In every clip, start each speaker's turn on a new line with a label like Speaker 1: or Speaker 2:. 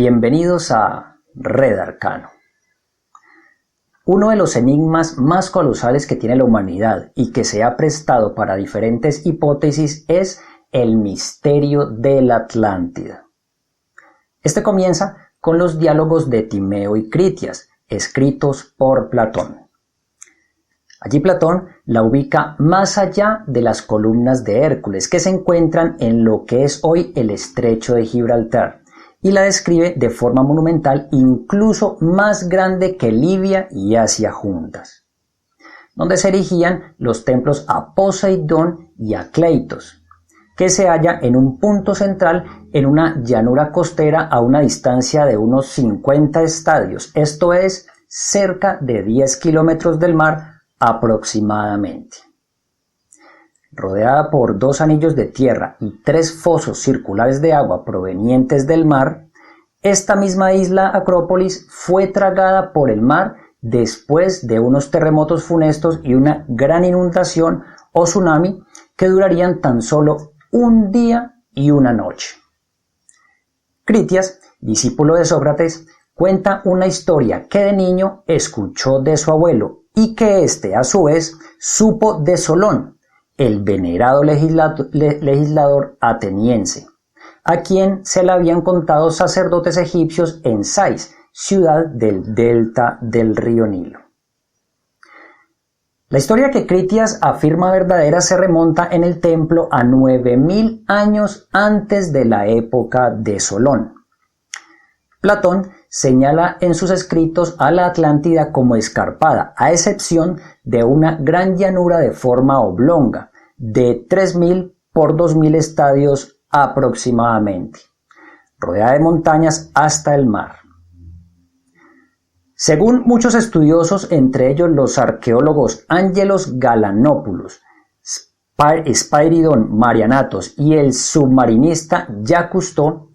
Speaker 1: Bienvenidos a Red Arcano. Uno de los enigmas más colosales que tiene la humanidad y que se ha prestado para diferentes hipótesis es el misterio de la Atlántida. Este comienza con los diálogos de Timeo y Critias, escritos por Platón. Allí Platón la ubica más allá de las columnas de Hércules que se encuentran en lo que es hoy el estrecho de Gibraltar y la describe de forma monumental, incluso más grande que Libia y Asia juntas, donde se erigían los templos a Poseidón y a Kleitos, que se halla en un punto central en una llanura costera a una distancia de unos 50 estadios, esto es, cerca de 10 kilómetros del mar aproximadamente. Rodeada por 2 anillos de tierra y 3 fosos circulares de agua provenientes del mar, esta misma isla Acrópolis fue tragada por el mar después de unos terremotos funestos y una gran inundación o tsunami que durarían tan solo un día y una noche. Critias, discípulo de Sócrates, cuenta una historia que de niño escuchó de su abuelo y que éste a su vez supo de Solón, el venerado legislador ateniense, a quien se le habían contado sacerdotes egipcios en Sais, ciudad del delta del río Nilo. La historia que Critias afirma verdadera se remonta en el templo a 9000 años antes de la época de Solón. Platón señala en sus escritos a la Atlántida como escarpada, a excepción de una gran llanura de forma oblonga, de 3000 por 2000 estadios aproximadamente, rodeada de montañas hasta el mar. Según muchos estudiosos, entre ellos los arqueólogos Ángelos Galanopoulos, Spyridon Marianatos y el submarinista Jacques Cousteau,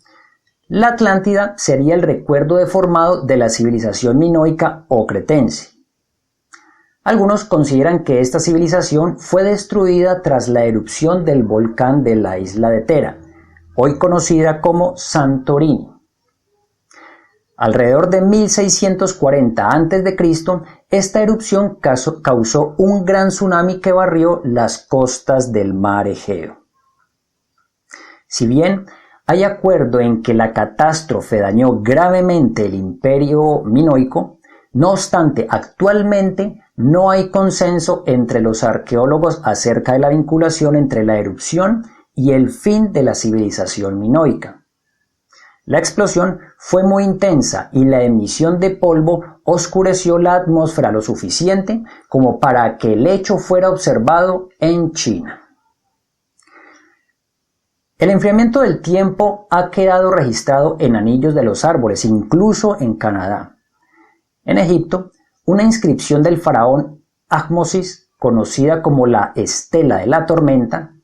Speaker 1: la Atlántida sería el recuerdo deformado de la civilización minoica o cretense. Algunos consideran que esta civilización fue destruida tras la erupción del volcán de la isla de Thera, hoy conocida como Santorini. Alrededor de 1640 a.C., esta erupción causó un gran tsunami que barrió las costas del mar Egeo. Si bien hay acuerdo en que la catástrofe dañó gravemente el imperio minoico, no obstante, actualmente no hay consenso entre los arqueólogos acerca de la vinculación entre la erupción y el fin de la civilización minoica. La explosión fue muy intensa y la emisión de polvo oscureció la atmósfera lo suficiente como para que el hecho fuera observado en China. El enfriamiento del tiempo ha quedado registrado en anillos de los árboles, incluso en Canadá. En Egipto, una inscripción del faraón Ahmosis, conocida como la Estela de la Tormenta,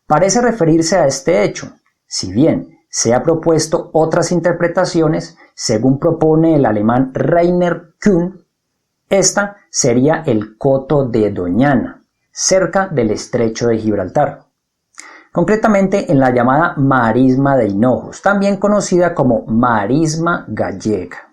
Speaker 1: parece referirse a este hecho, si bien se ha propuesto otras interpretaciones, según propone el alemán Rainer Kühn. Esta sería el coto de Doñana, cerca del estrecho de Gibraltar, concretamente en la llamada Marisma de Hinojos, también conocida como Marisma gallega.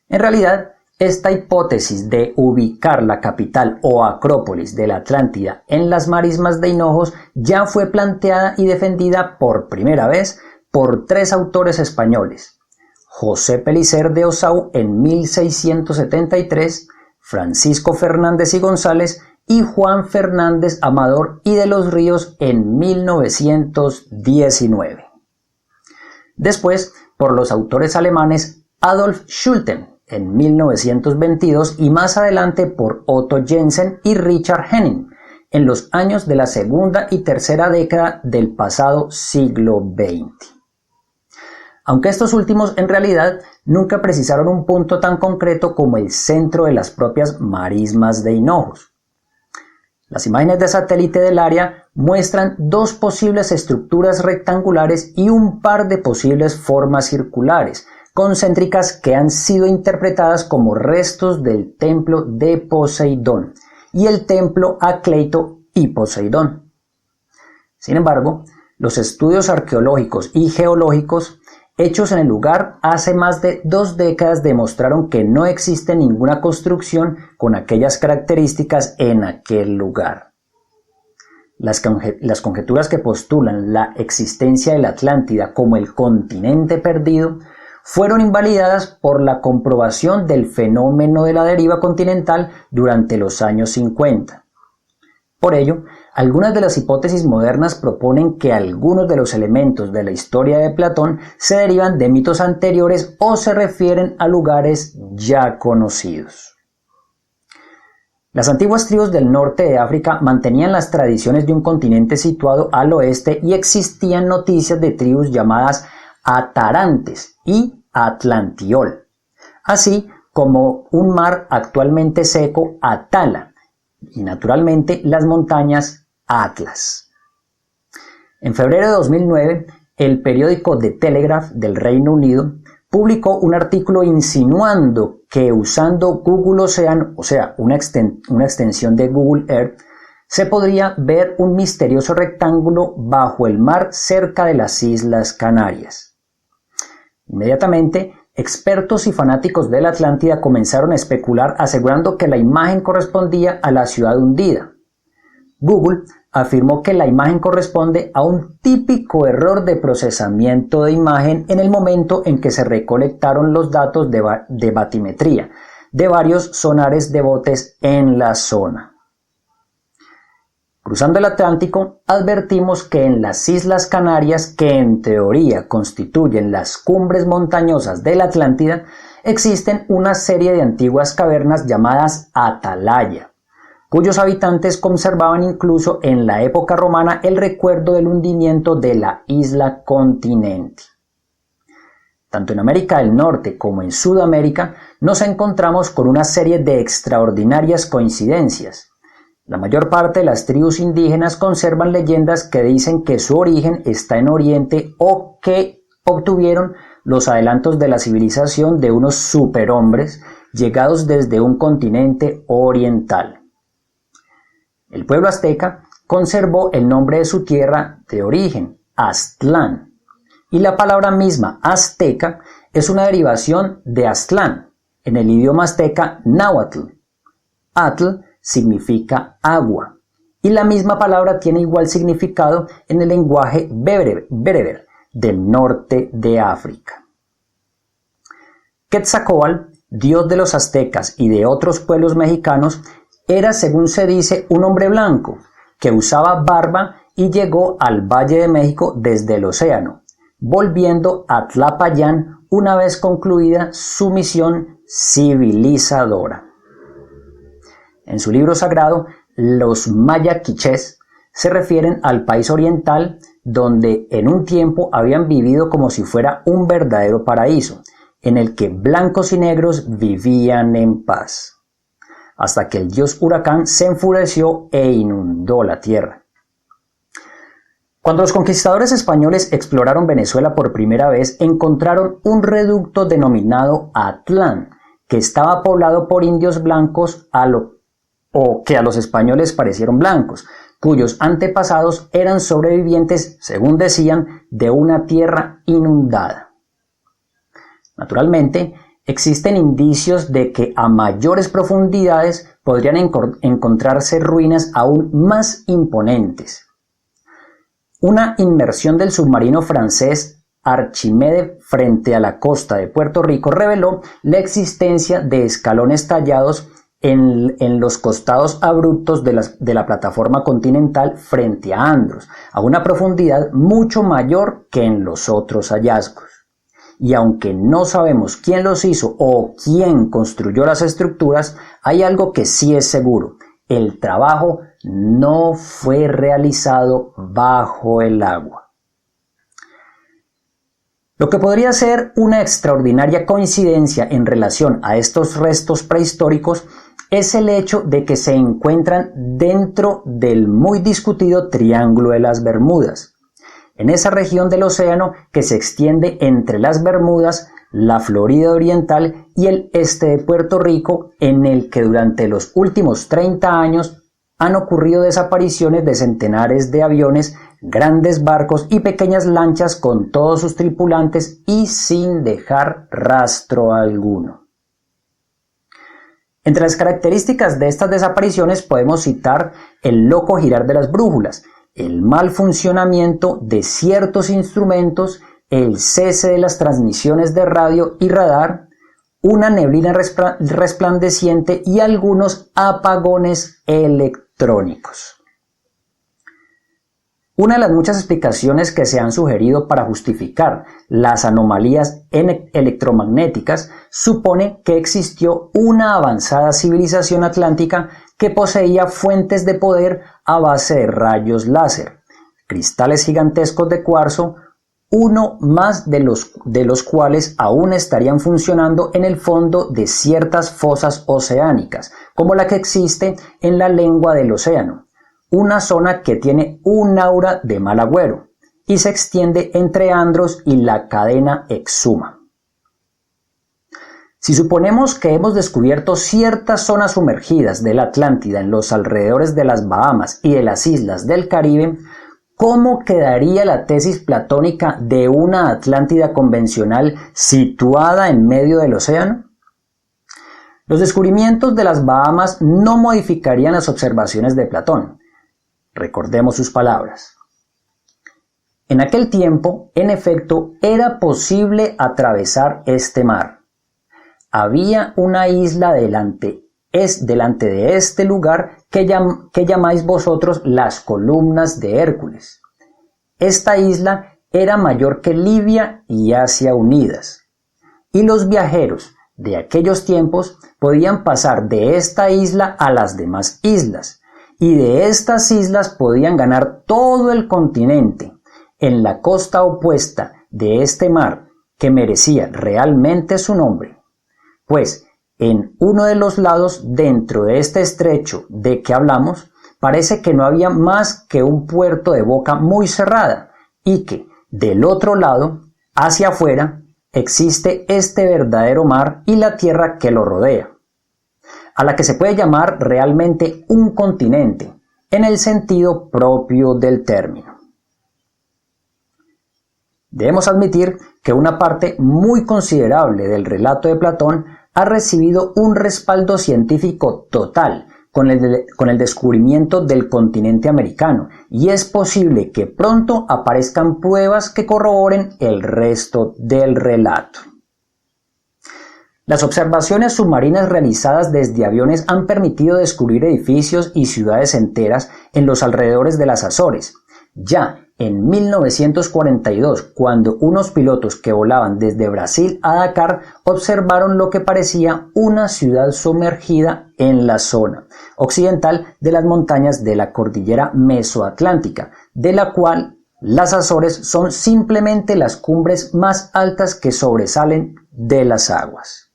Speaker 1: En realidad, esta hipótesis de ubicar la capital o Acrópolis de la Atlántida en las marismas de Hinojos ya fue planteada y defendida por primera vez por 3 autores españoles: José Pellicer de Osau en 1673, Francisco Fernández y González y Juan Fernández Amador y de los Ríos en 1919. Después, por los autores alemanes Adolf Schulten en 1922 y más adelante por Otto Jensen y Richard Henning en los años de la segunda y tercera década del pasado siglo XX. Aunque estos últimos en realidad nunca precisaron un punto tan concreto como el centro de las propias marismas de Hinojos. Las imágenes de satélite del área muestran 2 posibles estructuras rectangulares y un par de posibles formas circulares, concéntricas que han sido interpretadas como restos del templo de Poseidón y el templo a Cleito y Poseidón. Sin embargo, los estudios arqueológicos y geológicos hechos en el lugar hace más de 2 décadas demostraron que no existe ninguna construcción con aquellas características en aquel lugar. Las conjeturas que postulan la existencia de la Atlántida como el continente perdido fueron invalidadas por la comprobación del fenómeno de la deriva continental durante los años 50. Por ello, algunas de las hipótesis modernas proponen que algunos de los elementos de la historia de Platón se derivan de mitos anteriores o se refieren a lugares ya conocidos. Las antiguas tribus del norte de África mantenían las tradiciones de un continente situado al oeste y existían noticias de tribus llamadas Atarantes y Atlantiol, así como un mar actualmente seco, Atala, y naturalmente las montañas Atlas. En febrero de 2009, el periódico The Telegraph del Reino Unido publicó un artículo insinuando que usando Google Ocean, o sea, una extensión de Google Earth, se podría ver un misterioso rectángulo bajo el mar cerca de las Islas Canarias. Inmediatamente, expertos y fanáticos de la Atlántida comenzaron a especular asegurando que la imagen correspondía a la ciudad hundida. Google afirmó que la imagen corresponde a un típico error de procesamiento de imagen en el momento en que se recolectaron los datos de batimetría de varios sonares de botes en la zona. Cruzando el Atlántico, advertimos que en las Islas Canarias, que en teoría constituyen las cumbres montañosas de la Atlántida, existen una serie de antiguas cavernas llamadas Atalaya, cuyos habitantes conservaban incluso en la época romana el recuerdo del hundimiento de la isla continente. Tanto en América del Norte como en Sudamérica nos encontramos con una serie de extraordinarias coincidencias. La mayor parte de las tribus indígenas conservan leyendas que dicen que su origen está en Oriente o que obtuvieron los adelantos de la civilización de unos superhombres llegados desde un continente oriental. El pueblo azteca conservó el nombre de su tierra de origen, Aztlán, y la palabra misma azteca es una derivación de Aztlán, en el idioma azteca náhuatl. Atl significa agua, y la misma palabra tiene igual significado en el lenguaje bereber del norte de África. Quetzalcóatl, dios de los aztecas y de otros pueblos mexicanos, era, según se dice, un hombre blanco que usaba barba y llegó al Valle de México desde el océano, volviendo a Tlapayán una vez concluida su misión civilizadora. En su libro sagrado, los maya quichés se refieren al país oriental donde en un tiempo habían vivido como si fuera un verdadero paraíso, en el que blancos y negros vivían en paz, hasta que el dios huracán se enfureció e inundó la tierra. Cuando los conquistadores españoles exploraron Venezuela por primera vez, encontraron un reducto denominado Atlán, que estaba poblado por indios blancos que a los españoles parecieron blancos, cuyos antepasados eran sobrevivientes, según decían, de una tierra inundada. Naturalmente, existen indicios de que a mayores profundidades podrían encontrarse ruinas aún más imponentes. Una inmersión del submarino francés Archimede frente a la costa de Puerto Rico reveló la existencia de escalones tallados en los costados abruptos de la plataforma continental frente a Andros, a una profundidad mucho mayor que en los otros hallazgos. Y aunque no sabemos quién los hizo o quién construyó las estructuras, hay algo que sí es seguro: el trabajo no fue realizado bajo el agua. Lo que podría ser una extraordinaria coincidencia en relación a estos restos prehistóricos es el hecho de que se encuentran dentro del muy discutido Triángulo de las Bermudas, en esa región del océano que se extiende entre las Bermudas, la Florida Oriental y el este de Puerto Rico, en el que durante los últimos 30 años han ocurrido desapariciones de centenares de aviones grandes barcos y pequeñas lanchas con todos sus tripulantes y sin dejar rastro alguno. Entre las características de estas desapariciones podemos citar el loco girar de las brújulas, el mal funcionamiento de ciertos instrumentos, el cese de las transmisiones de radio y radar, una neblina resplandeciente y algunos apagones electrónicos. Una de las muchas explicaciones que se han sugerido para justificar las anomalías electromagnéticas supone que existió una avanzada civilización atlántica que poseía fuentes de poder a base de rayos láser, cristales gigantescos de cuarzo, uno más de los cuales aún estarían funcionando en el fondo de ciertas fosas oceánicas, como la que existe en la lengua del océano, una zona que tiene un aura de mal agüero y se extiende entre Andros y la cadena Exuma. Si suponemos que hemos descubierto ciertas zonas sumergidas de la Atlántida en los alrededores de las Bahamas y de las islas del Caribe, ¿cómo quedaría la tesis platónica de una Atlántida convencional situada en medio del océano? Los descubrimientos de las Bahamas no modificarían las observaciones de Platón. Recordemos sus palabras. En aquel tiempo, en efecto, era posible atravesar este mar. Había una isla delante de este lugar que llamáis vosotros las columnas de Hércules. Esta isla era mayor que Libia y Asia unidas, y los viajeros de aquellos tiempos podían pasar de esta isla a las demás islas, y de estas islas podían ganar todo el continente en la costa opuesta de este mar que merecía realmente su nombre, pues en uno de los lados dentro de este estrecho de que hablamos parece que no había más que un puerto de boca muy cerrada y que del otro lado, hacia afuera, existe este verdadero mar y la tierra que lo rodea, a la que se puede llamar realmente un continente, en el sentido propio del término. Debemos admitir que una parte muy considerable del relato de Platón ha recibido un respaldo científico total con el descubrimiento del continente americano, y es posible que pronto aparezcan pruebas que corroboren el resto del relato. Las observaciones submarinas realizadas desde aviones han permitido descubrir edificios y ciudades enteras en los alrededores de las Azores. Ya en 1942, cuando unos pilotos que volaban desde Brasil a Dakar observaron lo que parecía una ciudad sumergida en la zona occidental de las montañas de la cordillera mesoatlántica, de la cual las Azores son simplemente las cumbres más altas que sobresalen de las aguas.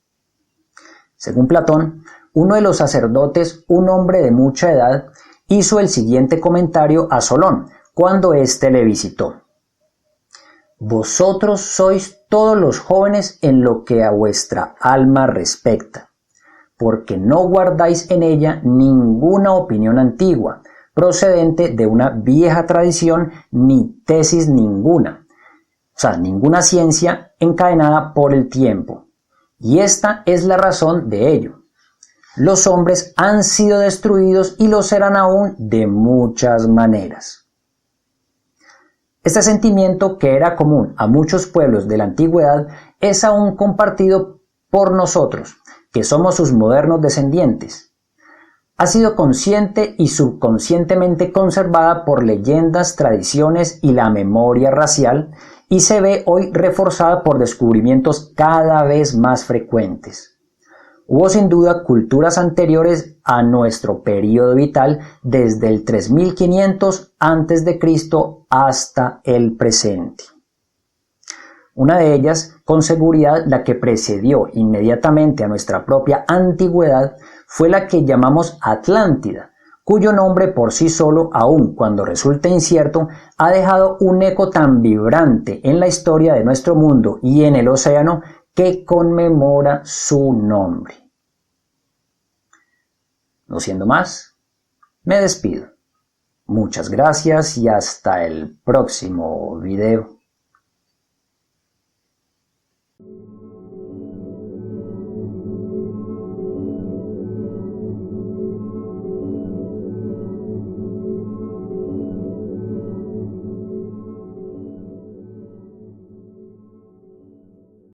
Speaker 1: Según Platón, uno de los sacerdotes, un hombre de mucha edad, hizo el siguiente comentario a Solón cuando éste le visitó: «Vosotros sois todos los jóvenes en lo que a vuestra alma respecta, porque no guardáis en ella ninguna opinión antigua, procedente de una vieja tradición, ni tesis ninguna, ninguna ciencia encadenada por el tiempo. Y esta es la razón de ello. Los hombres han sido destruidos y lo serán aún de muchas maneras». Este sentimiento, que era común a muchos pueblos de la antigüedad, es aún compartido por nosotros, que somos sus modernos descendientes. Ha sido consciente y subconscientemente conservada por leyendas, tradiciones y la memoria racial, y se ve hoy reforzada por descubrimientos cada vez más frecuentes. Hubo sin duda culturas anteriores a nuestro periodo vital desde el 3500 a.C. hasta el presente. Una de ellas, con seguridad la que precedió inmediatamente a nuestra propia antigüedad, fue la que llamamos Atlántida, cuyo nombre por sí solo, aun cuando resulta incierto, ha dejado un eco tan vibrante en la historia de nuestro mundo y en el océano que conmemora su nombre. No siendo más, me despido. Muchas gracias y hasta el próximo video.